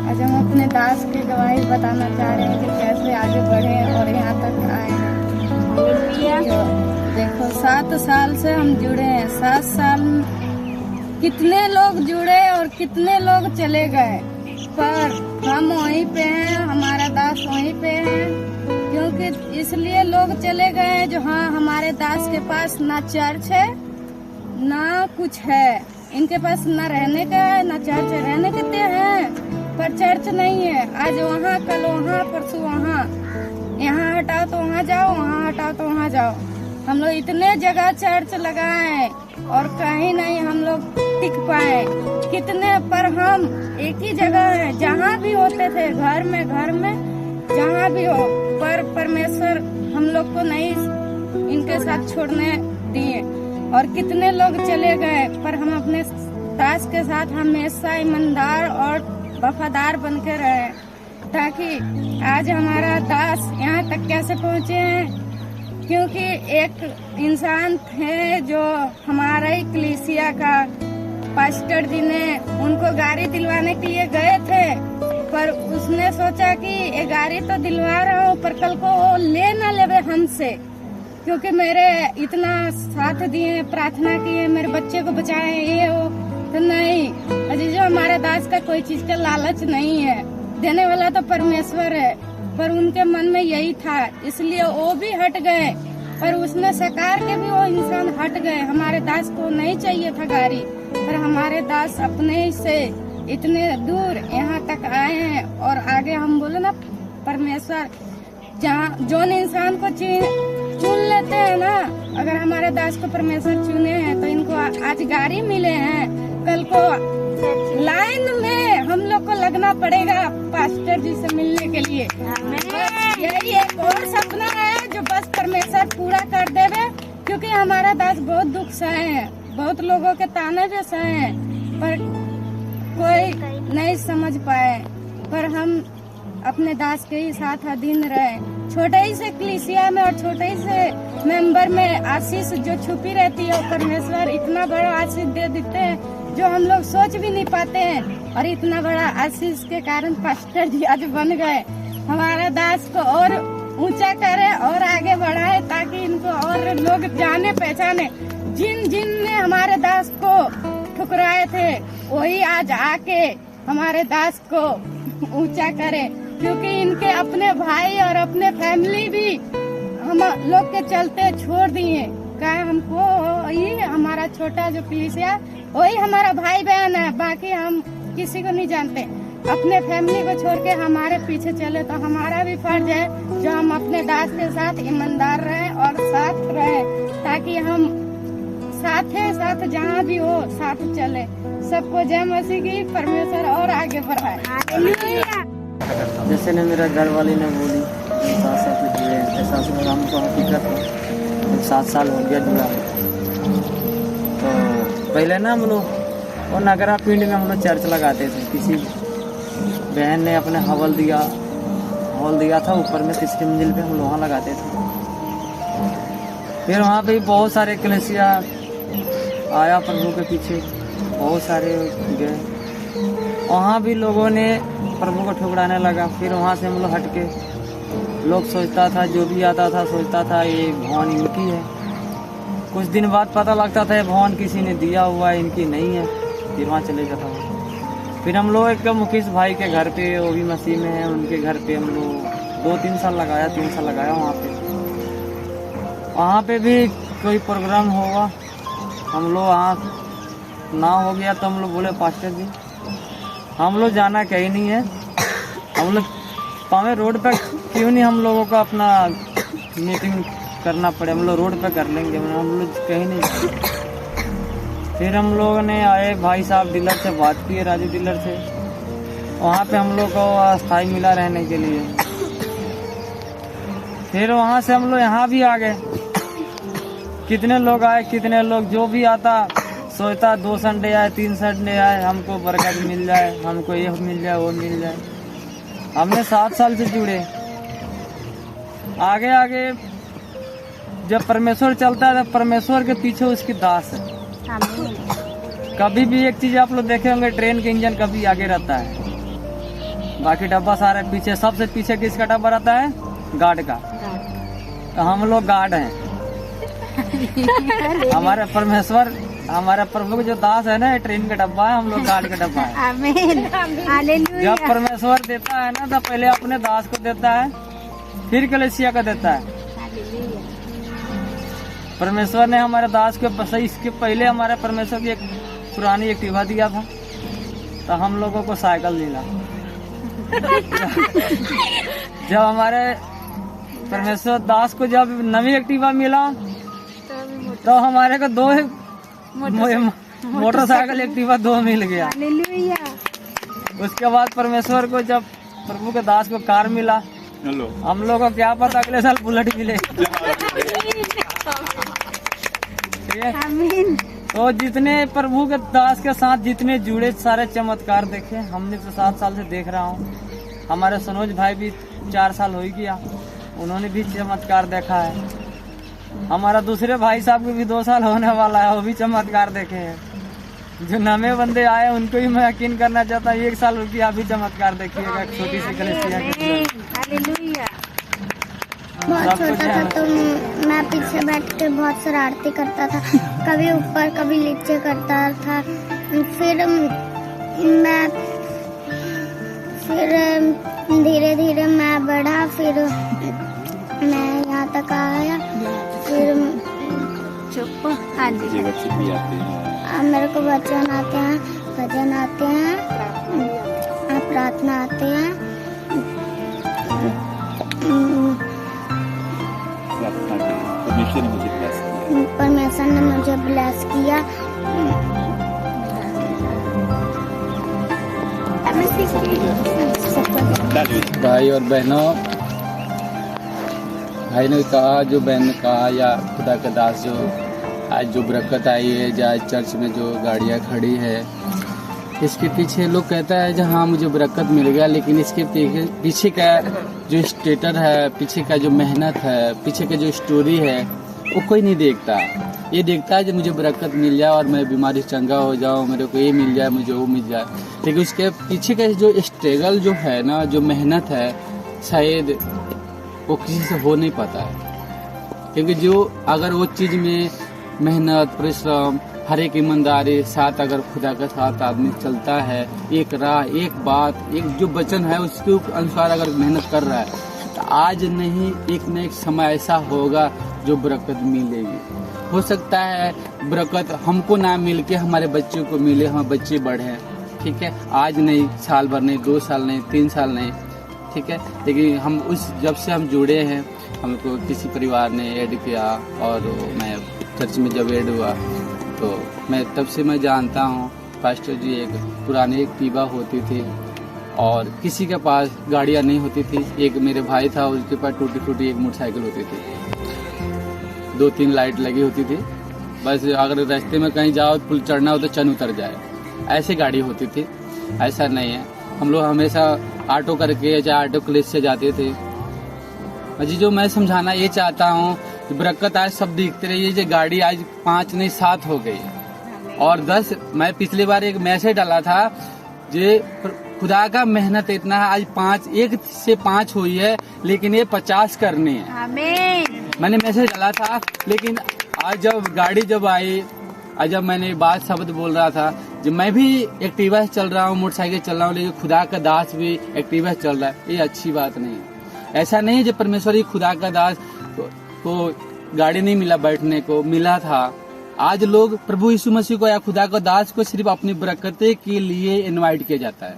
आज हम अपने दास की गवाही बताना चाह रहे हैं कि कैसे आगे बढ़े और यहाँ तक आए हैं। तो देखो 7 साल से हम जुड़े हैं। 7 साल कितने लोग जुड़े और कितने लोग चले गए, पर हम वहीं पे हैं, हमारा दास वहीं पे है। क्योंकि इसलिए लोग चले गए हैं जो हाँ हमारे दास के पास ना चर्च है ना कुछ है, इनके पास ना रहने का है ना चर्च है। रहने के हैं पर चर्च नहीं है। आज वहाँ कल वहाँ परसों वहाँ, यहाँ हटाओ तो वहाँ जाओ, वहाँ हटाओ तो वहाँ जाओ। हम लोग इतने जगह चर्च लगाए और कहीं नहीं हम लोग टिक पाए। कितने पर हम एक ही जगह है, जहाँ भी होते थे घर में जहाँ भी हो, पर परमेश्वर हम लोग को नहीं इनके साथ छोड़ने दिए। और कितने लोग चले गए, पर हम अपने दास के साथ हमेशा ईमानदार और वफादार बन के रहे, ताकि आज हमारा दास यहाँ तक कैसे पहुँचे हैं। क्योंकि एक इंसान थे जो हमारा ही कलीसिया का पास्टर जी ने उनको गाड़ी दिलवाने के लिए गए थे, पर उसने सोचा कि ये गाड़ी तो दिलवा रहा हूँ पर कल को वो ले ना लेवे हमसे, क्योंकि मेरे इतना साथ दिए, प्रार्थना किए, मेरे बच्चे को बचाए, ये वो। तो नहीं, अजी जो हमारे दास का कोई चीज का लालच नहीं है, देने वाला तो परमेश्वर है, पर उनके मन में यही था, इसलिए वो भी हट गए। पर उसने सकार के भी वो इंसान हट गए। हमारे दास को नहीं चाहिए था गाड़ी, पर हमारे दास अपने से इतने दूर यहाँ तक आए हैं। और आगे हम बोले ना, परमेश्वर जहाँ जोन इंसान को चुन लेते हैं ना, अगर हमारे दास को परमेश्वर चुने हैं तो इनको आज गाड़ी मिले हैं, कल को लाइन में हम लोग को लगना पड़ेगा पास्टर जी से मिलने के लिए। यही एक और सपना है जो बस परमेश्वर पूरा कर देवे, क्योंकि हमारा दास बहुत दुख सहे हैं, बहुत लोगों के ताने भी सहे हैं, पर कोई नहीं समझ पाए। पर हम अपने दास के ही साथ अधीन रहे। छोटे ही से कलीसिया में और छोटे ही से मेंबर में आशीष जो छुपी रहती है, परमेश्वर इतना बड़ा आशीष दे देते हैं जो हम लोग सोच भी नहीं पाते हैं। और इतना बड़ा आशीष के कारण पास्टर जी आज बन गए। हमारा दास को और ऊंचा करे और आगे बढ़ाए, ताकि इनको और लोग जाने पहचाने। जिन ने हमारे दास को ठुकराए थे वही आज आके हमारे दास को ऊंचा करे, क्योंकि इनके अपने भाई और अपने फैमिली भी हम लोग के चलते छोड़ दिए। क्या हमको ही हमारा छोटा जो कलीसिया वही हमारा भाई बहन है, बाकी हम किसी को नहीं जानते। अपने फैमिली को छोड़ के हमारे पीछे चले, तो हमारा भी फर्ज है जो हम अपने दास के साथ ईमानदार रहें और साथ रहें, ताकि हम साथ जहाँ भी हो साथ चले। सबको जय मसीह की, परमेश्वर और आगे बढ़ाए। जैसे ने मेरा घर वाली ने बोली 7 साल से जुड़े, ऐसा हमको हकीकत है 7 साल हो गया जुड़ा। तो पहले ना हम लोग और नगरा पिंड में हम लोग चर्च लगाते थे। किसी बहन ने अपने हॉल दिया था ऊपर में, 3री मंजिल पे हम लोग वहाँ लगाते थे। फिर वहाँ पे बहुत सारे कलीसिया आया प्रभु के पीछे, बहुत सारे गए, वहाँ भी लोगों ने प्रभु को ठुकराने लगा। फिर वहाँ से हम लोग हट के, लोग सोचता था, जो भी आता था सोचता था ये भवन इनकी है। कुछ दिन बाद पता लगता था भवन किसी ने दिया हुआ है, इनकी नहीं है, फिर वहाँ चले जाता था। फिर हम लोग एक मुकेश भाई के घर पे, वो भी मसीह में है, उनके घर पे हम लोग 2-3 साल लगाया, 3 साल लगाया वहाँ पे भी कोई प्रोग्राम होगा, हम लोग वहाँ ना हो गया तो हम लोग बोले पास्टर जी हम लोग जाना कहीं नहीं है, हम लोग पावे रोड पर क्यों नहीं हम लोगों का अपना मीटिंग करना पड़े, हम लोग रोड पे कर लेंगे, हम लोग कहीं नहीं। फिर हम लोगों ने आए, भाई साहब डीलर से बात की, राजू डीलर से, वहाँ पे हम लोग को अस्थाई मिला रहने के लिए। फिर वहाँ से हम लोग यहाँ भी आ गए। कितने लोग आए, कितने लोग जो भी आता सोचता 2 संडे आए, 3 संडे आए, हमको बरकत मिल जाए, हमको ये मिल जाए, वो मिल जाए। हमने 7 साल से जुड़े। आगे आगे जब परमेश्वर चलता है तो परमेश्वर के पीछे उसकी दास है। कभी भी एक चीज आप लोग देखे होंगे, ट्रेन के इंजन कभी आगे रहता है, बाकी डब्बा सारे पीछे, सबसे पीछे किसका डब्बा रहता है? गार्ड का। तो हम लोग गार्ड हैं। हमारे परमेश्वर, हमारे प्रभु जो दास है ना, ट्रेन का डब्बा है, हम लोग गार्ड का डब्बा है। जब परमेश्वर देता है ना, तो पहले अपने दास को देता है, फिर कलेसिया को देता है। परमेश्वर ने हमारे दास को बस, इसके पहले हमारे परमेश्वर की एक पुरानी एक्टिवा दिया था, तो हम लोगों को साइकिल मिला। जब हमारे परमेश्वर दास को जब नवी एक्टिवा मिला, तो हमारे को 2 मोटरसाइकिल एक्टिवा 2 मिल गया। उसके बाद परमेश्वर को जब प्रभु के दास को कार मिला, हम लोग को क्या पता अगले साल बुलेट मिले। तो जितने प्रभु के दास के साथ जितने जुड़े, सारे चमत्कार देखे हमने। तो 7 साल से देख रहा हूँ। हमारे सनोज भाई भी 4 साल हो ही गया, उन्होंने भी चमत्कार देखा है। हमारा दूसरे भाई साहब को भी 2 साल होने वाला है, वो भी चमत्कार देखे हैं। जो नए बंदे आए उनको भी मैं यकीन करना चाहता हूँ, 1 साल रुकी अभी चमत्कार देखिएगा छोटी सी कलेसिया के। बहुत छोटा था तो मैं पीछे बैठ के बहुत शरारती करता था, कभी ऊपर कभी नीचे करता था। फिर धीरे धीरे मैं बढ़ा, फिर मैं यहाँ तक आया। फिर मेरे को वचन आते हैं, भजन आते हैं, प्रार्थना आते हैं। परमेश्वर ने मुझे ब्लेस किया। भाई और बहनों, भाई ने कहा, जो बहन ने कहा, या खुदा का दास जो आज जो बरकत आई है, जो आज चर्च में जो गाड़ियाँ खड़ी है, इसके पीछे लोग कहता है जहाँ हाँ मुझे बरकत मिल गया, लेकिन इसके पीछे का जो स्टेटर है, पीछे का जो मेहनत है, पीछे का जो स्टोरी है, वो कोई नहीं देखता। ये देखता है जब मुझे बरकत मिल जाए और मैं बीमारी से चंगा हो जाऊँ, मेरे को ये मिल जाए, मुझे वो मिल जाए। लेकिन उसके पीछे का जो स्ट्रगल जो है ना, जो मेहनत है, शायद वो किसी से हो नहीं पाता है। क्योंकि जो अगर वो चीज़ में मेहनत, परिश्रम, हर एक ईमानदारी साथ अगर खुदा के साथ आदमी चलता है, एक राह, एक बात, एक जो वचन है उसके अनुसार अगर मेहनत कर रहा है, तो आज नहीं एक न एक समय ऐसा होगा जो बरकत मिलेगी। हो सकता है बरकत हमको ना मिल के हमारे बच्चों को मिले, हमारे बच्चे बढ़े, ठीक है, आज नहीं, साल भर नहीं, 2 साल नहीं, 3 साल नहीं, ठीक है। लेकिन हम उस जब से हम जुड़े हैं, हमको किसी परिवार ने ऐड किया और मैं चर्च में जब ऐड हुआ तो मैं तब से मैं जानता हूँ पास्टर जी। एक पुरानी एक एक्टिवा होती थी और किसी के पास गाड़ियाँ नहीं होती थी। एक मेरे भाई था, उसके पास टूटी फूटी एक मोटरसाइकिल होती थी, 2-3 लाइट लगी होती थी, बस अगर रास्ते में कहीं जाओ, पुल चढ़ना हो तो चन उतर जाए, ऐसी गाड़ी होती थी। ऐसा नहीं है, हम लोग हमेशा ऑटो करके चाहे ऑटो क्लेस से जाते थे। जी जो मैं समझाना ये चाहता हूँ, बरकत आज सब दिखते रही है, जो गाड़ी आज 5 नहीं 7 हो गई और 10। मैं पिछली बार एक मैसेज डाला था, जे खुदा का मेहनत इतना है, आज 1 से 5 हुई है, लेकिन ये 50 करनी है। आमीन। मैंने मैसेज डाला था, लेकिन आज जब गाड़ी जब आई, आज जब मैंने बात शब्द बोल रहा था, जब मैं भी एक्टिवा से चल रहा हूँ, मोटरसाइकिल चल रहा हूँ, लेकिन खुदा का दास भी एक्टिवा से चल रहा है, ये अच्छी बात नहीं है। ऐसा नहीं है जब परमेश्वर ही खुदा का दास को गाड़ी नहीं मिला, बैठने को मिला था। आज लोग प्रभु यीशु मसीह को या खुदा का दास को सिर्फ अपनी बरकतें के लिए इनवाइट किया जाता है।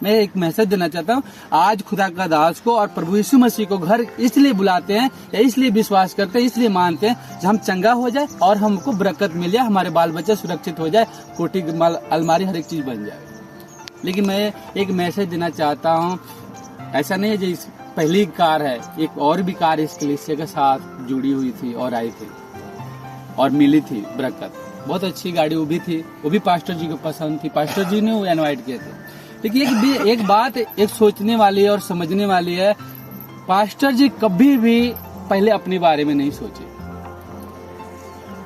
मैं एक मैसेज देना चाहता हूँ, आज खुदा का दास को और प्रभु यीशु मसीह को घर इसलिए बुलाते हैं या इसलिए विश्वास करते हैं, इसलिए मानते हैं जब हम चंगा हो जाए और हमको बरकत मिल जाए, हमारे बाल बच्चे सुरक्षित हो जाए, कोठी अलमारी हर एक चीज बन जाए। लेकिन मैं एक मैसेज देना चाहता हूँ, ऐसा नहीं है जो पहली कार है, एक और भी कार इस कलीसिया के साथ जुड़ी हुई थी और आई थी और मिली थी बरकत। बहुत अच्छी गाड़ी वो भी थी, वो भी पास्टर जी को पसंद थी, पास्टर जी ने वो इनवाइट किए थे। लेकिन एक बात एक सोचने वाली है और समझने वाली है, पास्टर जी कभी भी पहले अपने बारे में नहीं सोचे,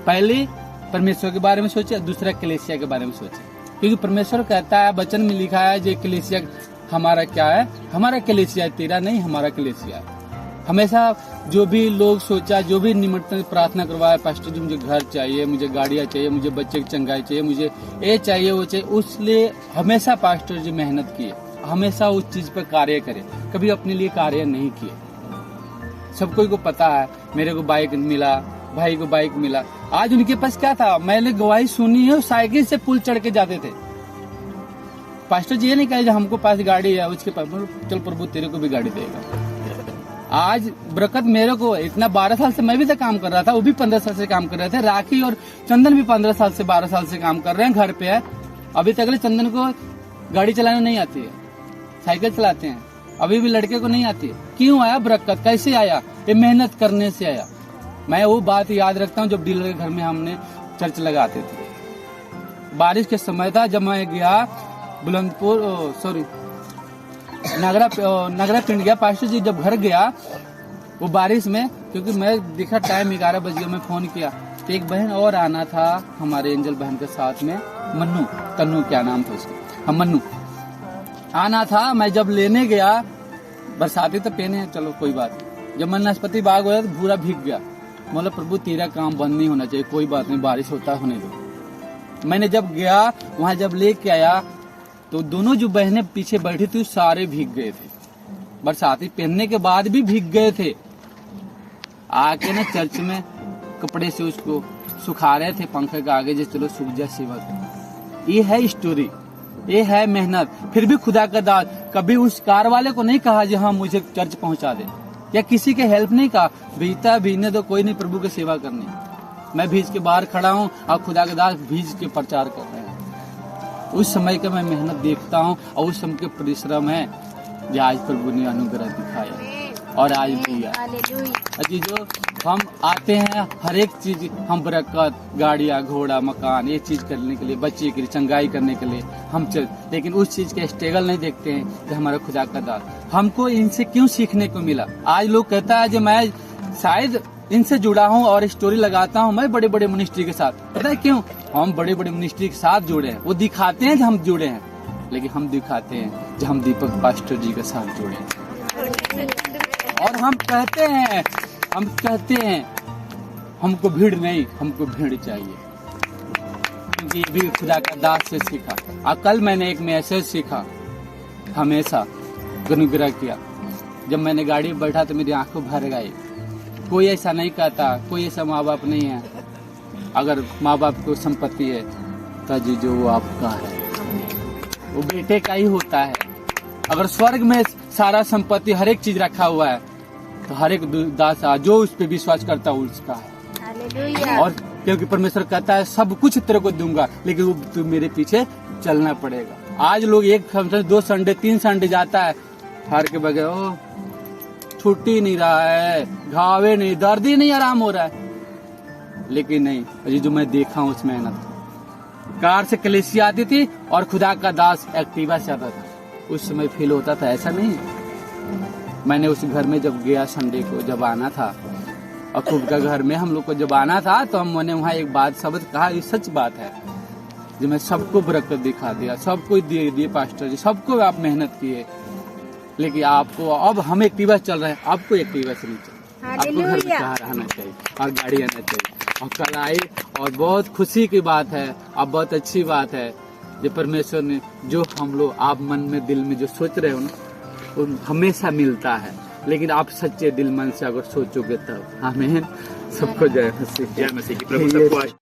पहले परमेश्वर के बारे में सोचे, दूसरा कलीसिया के बारे में सोचे। क्योंकि परमेश्वर कहता है, वचन में लिखा है, जो कलीसिया हमारा क्या है, हमारा कलीसिया है, तेरा नहीं हमारा कलीसिया है। हमेशा जो भी लोग सोचा, जो भी निमंत्रण प्रार्थना करवाया, पास्टर जी मुझे घर चाहिए, मुझे गाड़ियाँ चाहिए, मुझे बच्चे की चंगाई चाहिए, मुझे ये चाहिए वो चाहिए, उसलिए हमेशा पास्टर जी मेहनत किए, हमेशा उस चीज पर कार्य करे, कभी अपने लिए कार्य नहीं किए। सबको को पता है, मेरे को बाइक मिला, भाई को बाइक मिला। आज उनके पास क्या था, मैंने गवाही सुनी है, साइकिल से पुल चढ़ के जाते थे। पास्टर जी ये नहीं कहे हमको पास गाड़ी है, उसके पास चल प्रभु तेरे को भी गाड़ी देगा। आज बरकत मेरे को इतना 12 साल से मैं भी तो काम कर रहा था, वो भी 15 साल से काम कर रहे थे। राखी और चंदन भी 15 साल से 12 साल से काम कर रहे हैं, घर पे है। अभी तक चंदन को गाड़ी चलाने नहीं आती है, साइकिल चलाते हैं। अभी भी लड़के को नहीं आती है। क्यों आया बरकत, कैसे आया? ये मेहनत करने से आया। मैं वो बात याद रखता हूँ, जब डीलर के घर में हमने चर्च लगाते थे, बारिश के समय था, जब मैं गया बुलंदपुर, सॉरी नगरा पिंड गया, पास्टर जी जब घर गया वो बारिश में, क्योंकि मैं देखा टाइम 11 बज गया, मैं फोन किया तो एक बहन और आना था हमारे एंजल बहन के साथ में, मन्नू, तन्नू क्या नाम था उसका, हम मन्नू आना था। मैं जब लेने गया, बरसाती तो पहने हैं, चलो कोई बात नहीं। जब मैं नाशपाती बाग गया तो पूरा भीग गया। बोला प्रभु तेरा काम बंद नहीं होना चाहिए, कोई बात नहीं, बारिश होता होने दो। मैंने जब गया वहां, जब लेके आया तो दोनों जो बहनें पीछे बैठी थी सारे भीग गए थे, बरसाती पहनने के बाद भी भीग गए थे। आके ना चर्च में कपड़े से उसको सुखा रहे थे पंखे के आगे, जो चलो सूख जा सेवक। ये है स्टोरी, ये है मेहनत। फिर भी खुदा का दास, कभी उस कार वाले को नहीं कहा जी हाँ मुझे चर्च पहुंचा दे, या किसी के हेल्प नहीं कहा, भीजता भीजने दो, कोई नहीं, प्रभु की सेवा करनी। मैं भीज के बाहर खड़ा हूँ और खुदा के दास भीज के प्रचार कर रहे हैं। उस समय का मैं मेहनत देखता हूँ और उस समय के परिश्रम है जो आज प्रभु ने अनुग्रह दिखाया और आज दिया। जो हम आते हैं हर एक चीज, हम बरकत, गाड़ियाँ, घोड़ा, मकान, ये चीज करने के लिए, बच्चे के लिए चंगाई करने के लिए हम चल, लेकिन उस चीज के स्ट्रगल नहीं देखते हैं कि हमारा खुदा का दास। हमको इनसे क्यों सीखने को मिला? आज लोग कहता है जो मैं शायद इनसे जुड़ा हूँ और स्टोरी लगाता हूँ मैं बड़े बड़े मिनिस्ट्री के साथ। पता है क्यों? हम बड़े बड़े मिनिस्ट्री के साथ जुड़े हैं, वो दिखाते हैं जो हम जुड़े हैं, लेकिन हम दिखाते हैं जो हम दीपक पास्टर जी के साथ जुड़े हैं। और हम कहते हैं हमको भीड़ नहीं, हमको भीड़ चाहिए, क्योंकि ये भी खुदा का दास से सीखा। और कल मैंने एक मैसेज सीखा, हमेशा अनुग्रह किया। जब मैंने गाड़ी में बैठा तो मेरी आंखों भर गई। कोई ऐसा नहीं कहता, कोई ऐसा माँ बाप नहीं है, अगर माँ बाप को संपत्ति है तो जी जो वो आपका है, वो बेटे का ही होता है। अगर स्वर्ग में सारा संपत्ति हर एक चीज रखा हुआ है तो हर एक दास जो उस पर विश्वास करता है उसका है। और क्योंकि परमेश्वर कहता है सब कुछ तेरे को दूंगा, लेकिन वो तू मेरे पीछे चलना पड़ेगा। आज लोग एक संडे, 2 संडे, 3 संडे जाता है हार के बगैर, ओ छुट्टी नहीं रहा है, घावे नहीं, दर्द ही नहीं आराम हो रहा है। लेकिन नहीं, अजी जो मैं देखा हूँ उस मेहनत, कार से कलेसिया आती थी और खुदा का दास एक्टिवा से आता था, उस समय फील होता था ऐसा नहीं। मैंने उस घर में जब गया संडे को, जब आना था और खुद का घर में हम लोग को जब आना था, तो हमने वहाँ एक बात शब्द कहा, ये सच बात है, जो मैं सबको बरकत दिखा दिया, सबको दे दिए पास्टर जी, सबको आप मेहनत किए, लेकिन आपको अब हम एक्टिवा चल रहे हैं, आपको एक्टिवा से नहीं चाहिए, आपको घर में कहाँ रहना चाहिए और गाड़ी आना चाहिए। और कल आई और बहुत खुशी की बात है, अब बहुत अच्छी बात है जो परमेश्वर ने, जो हम लोग आप मन में दिल में जो सोच रहे हो ना, वो हमेशा मिलता है, लेकिन आप सच्चे दिल मन से अगर सोचोगे तब। आमीन। सबको जय मसीह। जय मसीह की। प्रभु सबको